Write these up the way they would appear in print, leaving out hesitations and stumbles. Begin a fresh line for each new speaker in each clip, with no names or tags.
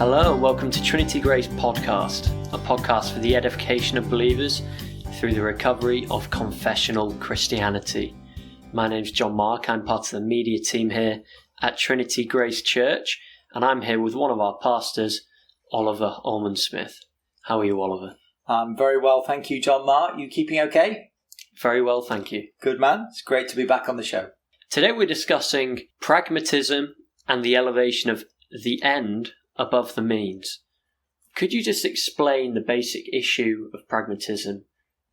Hello and welcome to Trinity Grace Podcast, a podcast for the edification of believers through the recovery of confessional Christianity. My name's John Mark, I'm part of the media team here at Trinity Grace Church, and I'm here with one of our pastors, Oliver Ullman-Smith. How are you, Oliver?
I'm very well, thank you, John Mark. You keeping okay?
Very well, thank you.
Good man, it's great to be back on the show.
Today we're discussing pragmatism and the elevation of the end above the means. Could you just explain the basic issue of pragmatism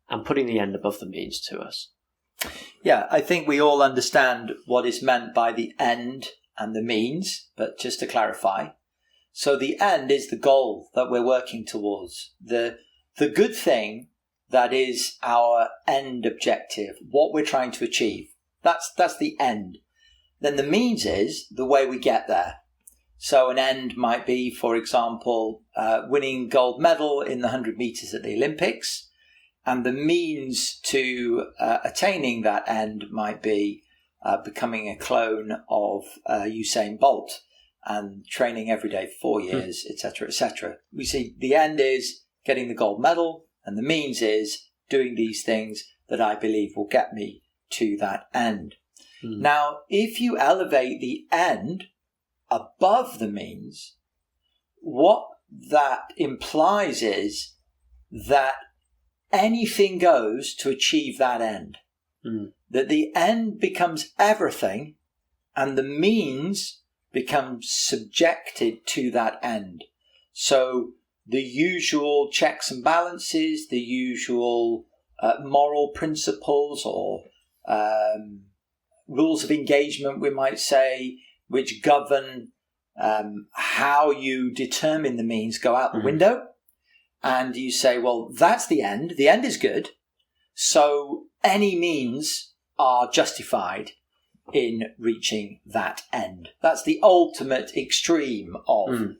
and putting the end above the means to us?
Yeah, I think we all understand what is meant by the end and the means, but just to clarify. So the end is the goal that we're working towards. The good thing that is our end objective, what we're trying to achieve. That's the end. Then the means is the way we get there. So an end might be, for example, winning gold medal in the 100 meters at the Olympics. And the means to attaining that end might be becoming a clone of Usain Bolt and training every day for 4 years, etc., etc. We see the end is getting the gold medal, and the means is doing these things that I believe will get me to that end. Now, if you elevate the end above the means, what that implies is that anything goes to achieve that end. That the end becomes everything and the means becomes subjected to that end. So the usual checks and balances, the usual moral principles or rules of engagement, we might say, which govern how you determine the means, go out the window. And you say, well, that's the end. The end is good. So any means are justified in reaching that end. That's the ultimate extreme of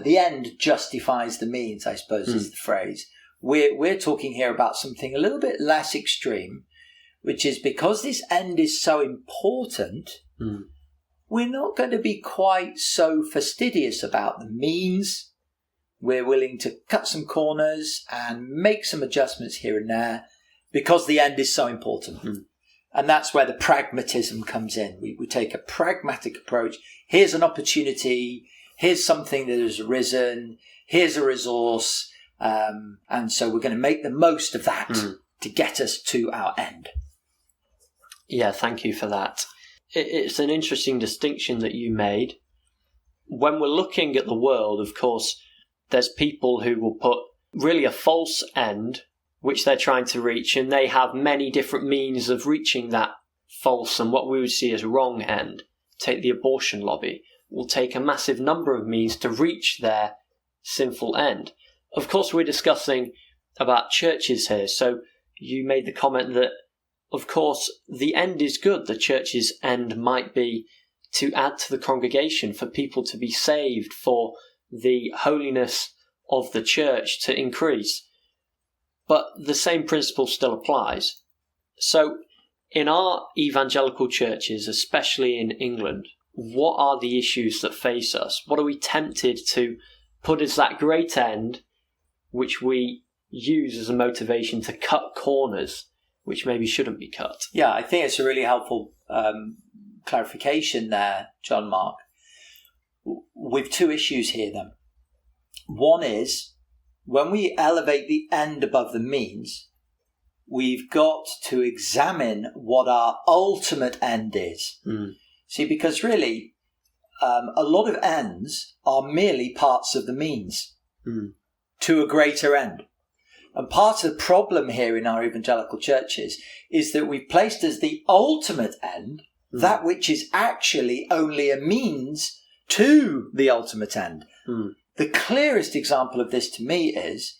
the end justifies the means, I suppose is the phrase. We're talking here about something a little bit less extreme, which is because this end is so important, we're not going to be quite so fastidious about the means. We're willing to cut some corners and make some adjustments here and there because the end is so important. And that's where the pragmatism comes in. We take a pragmatic approach. Here's an opportunity. Here's something that has arisen. Here's a resource. And so we're going to make the most of that to get us to our end.
Yeah, thank you for that. It's an interesting distinction that you made. When we're looking at the world, of course, there's people who will put really a false end, which they're trying to reach, and they have many different means of reaching that false and what we would see as wrong end. Take the abortion lobby, will take a massive number of means to reach their sinful end. Of course, we're discussing about churches here, so you made the comment that, of course, the end is good. The church's end might be to add to the congregation, for people to be saved, for the holiness of the church to increase. But the same principle still applies. So in our evangelical churches, especially in England, what are the issues that face us? What are we tempted to put as that great end, which we use as a motivation to cut corners, which maybe shouldn't be cut?
Yeah, I think it's a really helpful clarification there, John Mark. With two issues here then. One is, when we elevate the end above the means, we've got to examine what our ultimate end is. See, because really, a lot of ends are merely parts of the means to a greater end. And part of the problem here in our evangelical churches is that we've placed as the ultimate end that which is actually only a means to the ultimate end. The clearest example of this to me is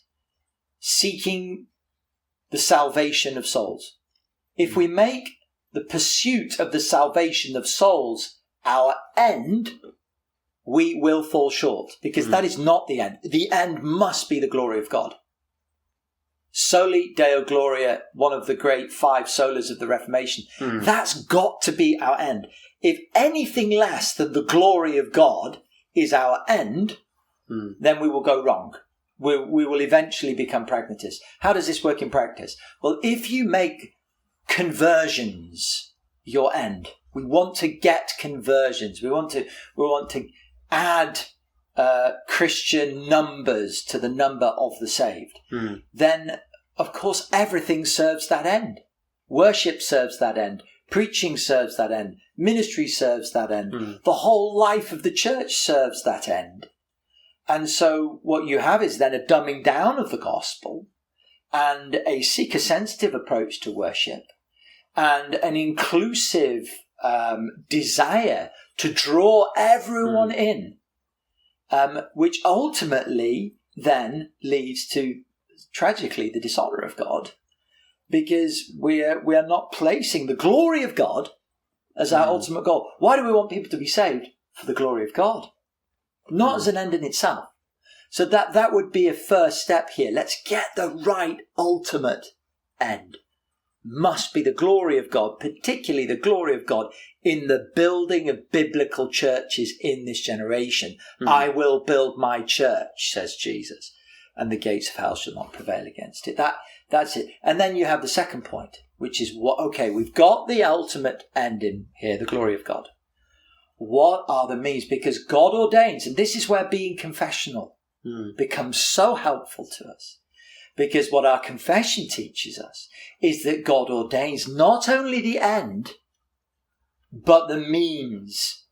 seeking the salvation of souls. If we make the pursuit of the salvation of souls our end, we will fall short, because that is not the end. The end must be the glory of God. Soli Deo Gloria, one of the great 5 solas of the Reformation, that's got to be our end. If anything less than the glory of God is our end, then we will go wrong. We will eventually become pragmatists. How does this work in practice? Well, if you make conversions your end, we want to get conversions. We want to add Christian numbers to the number of the saved. Then, of course, everything serves that end. Worship serves that end. Preaching serves that end. Ministry serves that end. The whole life of the church serves that end. And so what you have is then a dumbing down of the gospel and a seeker-sensitive approach to worship and an inclusive desire to draw everyone in, which ultimately then leads to, tragically, the dishonour of God, because we are not placing the glory of God as our ultimate goal. Why do we want people to be saved? For the glory of God, not as an end in itself. So that would be a first step here. Let's get the right ultimate end. Must be the glory of God, particularly the glory of God in the building of biblical churches in this generation. I will build my church, says Jesus, and the gates of hell shall not prevail against it. That's it. And then you have the second point, which is we've got the ultimate end in here, the glory of God. What are the means? Because God ordains, and this is where being confessional becomes so helpful to us. Because what our confession teaches us is that God ordains not only the end, but the means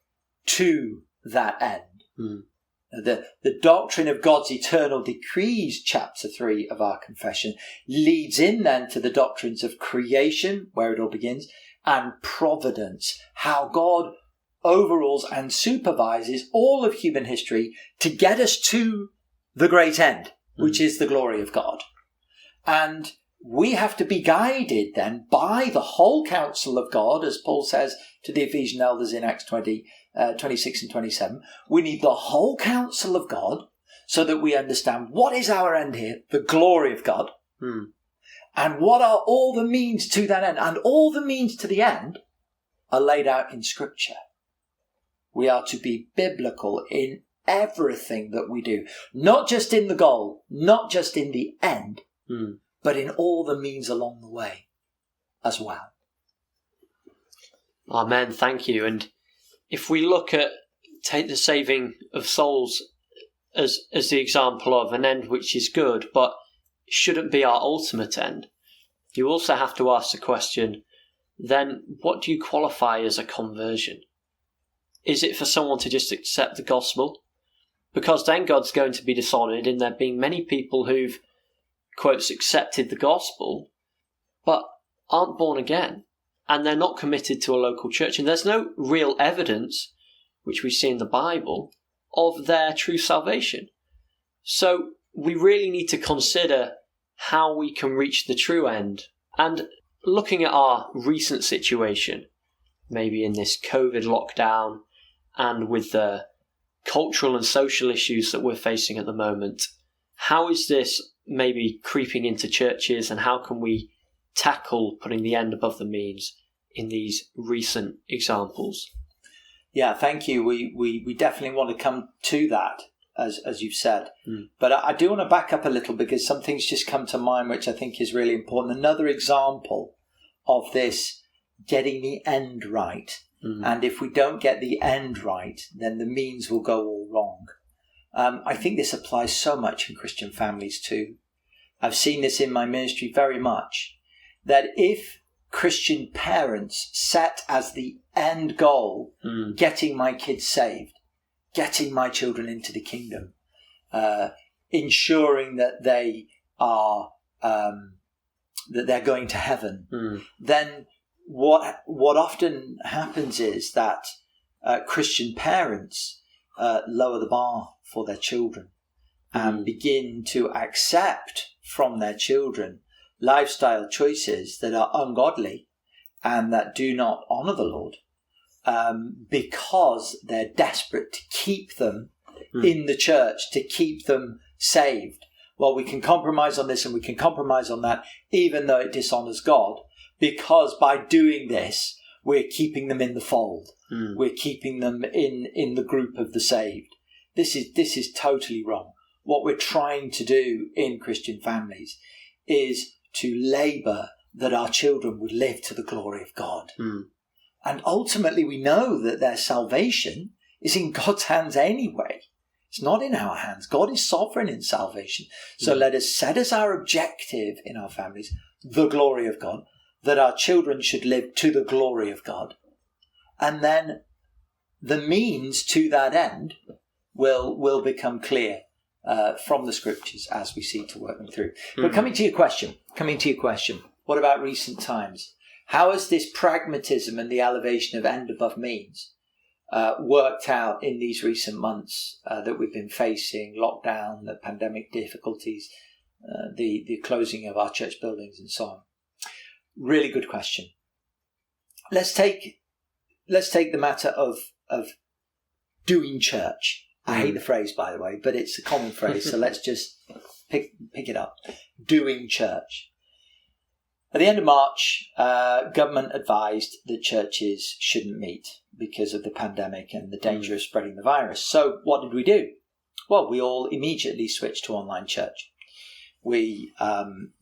to that end. The doctrine of God's eternal decrees, chapter 3 of our confession, leads in then to the doctrines of creation, where it all begins, and providence, how God overrules and supervises all of human history to get us to the great end, which is the glory of God. And we have to be guided then by the whole counsel of God, as Paul says to the Ephesian elders in Acts 20, 26 and 27. We need the whole counsel of God so that we understand what is our end here, the glory of God, and what are all the means to that end. And all the means to the end are laid out in Scripture. We are to be biblical in everything that we do, not just in the goal, not just in the end, but in all the means along the way as well.
Amen. Thank you. And if we take the saving of souls as the example of an end which is good, but shouldn't be our ultimate end, you also have to ask the question, then what do you qualify as a conversion? Is it for someone to just accept the gospel? Because then God's going to be dishonoured in there being many people who've, quotes, accepted the gospel, but aren't born again. And they're not committed to a local church. And there's no real evidence, which we see in the Bible, of their true salvation. So we really need to consider how we can reach the true end. And looking at our recent situation, maybe in this COVID lockdown, and with the cultural and social issues that we're facing at the moment, how is this maybe creeping into churches, and how can we tackle putting the end above the means in these recent examples?
Yeah, thank you. We definitely want to come to that, as you've said. But I do want to back up a little, because some things just come to mind which I think is really important. Another example of this getting the end right. And if we don't get the end right, then the means will go all wrong. I think this applies so much in Christian families too. I've seen this in my ministry very much, that if Christian parents set as the end goal getting my kids saved, getting my children into the kingdom, ensuring that they are that they're going to heaven, then what often happens is that Christian parents lower the bar for their children and begin to accept from their children lifestyle choices that are ungodly and that do not honour the Lord, because they're desperate to keep them in the church, to keep them saved. Well, we can compromise on this and we can compromise on that, even though it dishonours God, because by doing this, we're keeping them in the fold. We're keeping them in the group of the saved. This is totally wrong. What we're trying to do in Christian families is to labour that our children would live to the glory of God. And ultimately we know that their salvation is in God's hands anyway. It's not in our hands. God is sovereign in salvation. So let us set as our objective in our families the glory of God, that our children should live to the glory of God. And then the means to that end will become clear from the scriptures as we seek to work them through. But coming to your question, what about recent times? How has this pragmatism and the elevation of end above means worked out in these recent months that we've been facing, lockdown, the pandemic difficulties, the closing of our church buildings and so on? Really good question. Let's take the matter of doing church. I hate the phrase, by the way, but it's a common phrase, so let's just pick it up. Doing church. At the end of March, government advised that churches shouldn't meet because of the pandemic and the danger of spreading the virus. So what did we do? Well, we all immediately switched to online church. We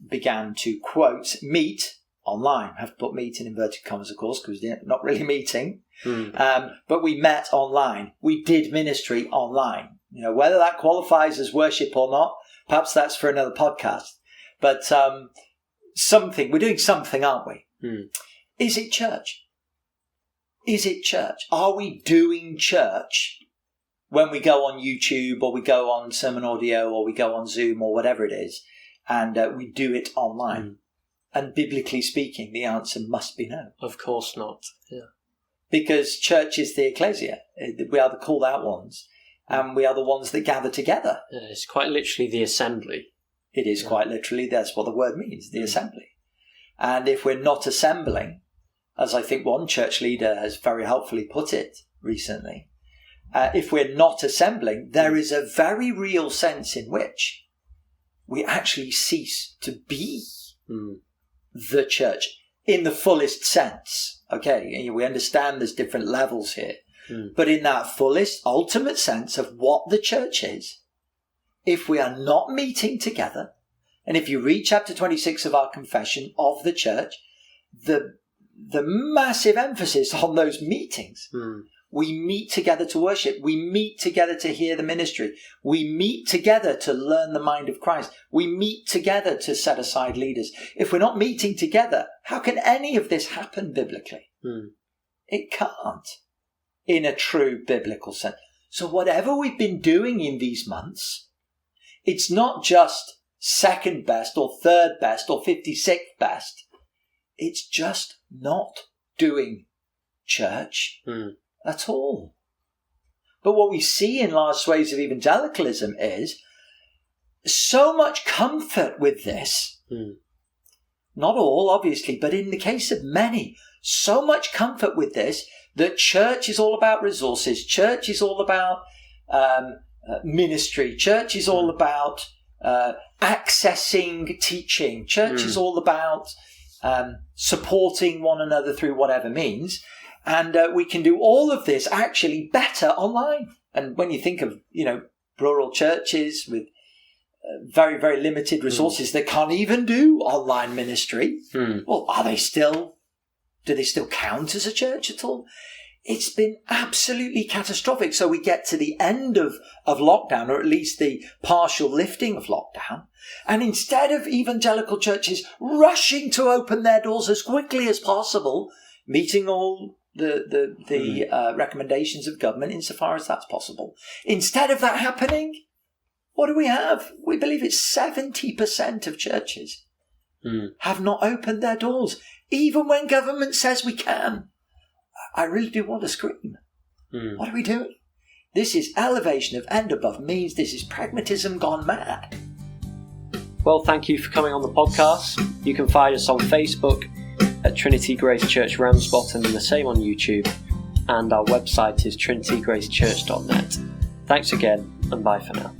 began to, quote, meet online. I have to put meet in inverted commas, of course, because we're not really meeting. But we met online. We did ministry online. You know, whether that qualifies as worship or not, perhaps that's for another podcast. But we're doing something, aren't we? Is it church? Is it church? Are we doing church when we go on YouTube or we go on Sermon Audio or we go on Zoom or whatever it is, and we do it online? And biblically speaking, the answer must be no.
Of course not. Yeah.
Because church is the ecclesia. We are the called out ones, and we are the ones that gather together.
Yeah, it's quite literally the assembly.
It is quite literally, that's what the word means, the assembly. And if we're not assembling, as I think one church leader has very helpfully put it recently, if we're not assembling, there is a very real sense in which we actually cease to be the church in the fullest sense. Okay, we understand there's different levels here, but in that fullest, ultimate sense of what the church is, if we are not meeting together, and if you read chapter 26 of our confession of the church, the massive emphasis on those meetings. We meet together to worship. We meet together to hear the ministry. We meet together to learn the mind of Christ. We meet together to set aside leaders. If we're not meeting together, how can any of this happen biblically? It can't in a true biblical sense. So whatever we've been doing in these months, it's not just second best or third best or 56th best. It's just not doing church at all. But what we see in large swathes of evangelicalism is so much comfort with this. Not all, obviously, but in the case of many, so much comfort with this that church is all about resources. Church is all about ministry. Church is all about accessing teaching. Church is all about supporting one another through whatever means. And we can do all of this actually better online. And when you think of, rural churches with very, very limited resources that can't even do online ministry, well, do they still count as a church at all? It's been absolutely catastrophic. So we get to the end of lockdown, or at least the partial lifting of lockdown. And instead of evangelical churches rushing to open their doors as quickly as possible, meeting all the recommendations of government insofar as that's possible, instead of that happening, what do we have? We believe it's 70% of churches have not opened their doors, even when government says we can. I really do want to scream. What are we doing? This is elevation of end above means. This is pragmatism gone mad.
Well, thank you for coming on the podcast. You can find us on Facebook at Trinity Grace Church Ramsbottom and the same on YouTube. And our website is trinitygracechurch.net. Thanks again, and bye for now.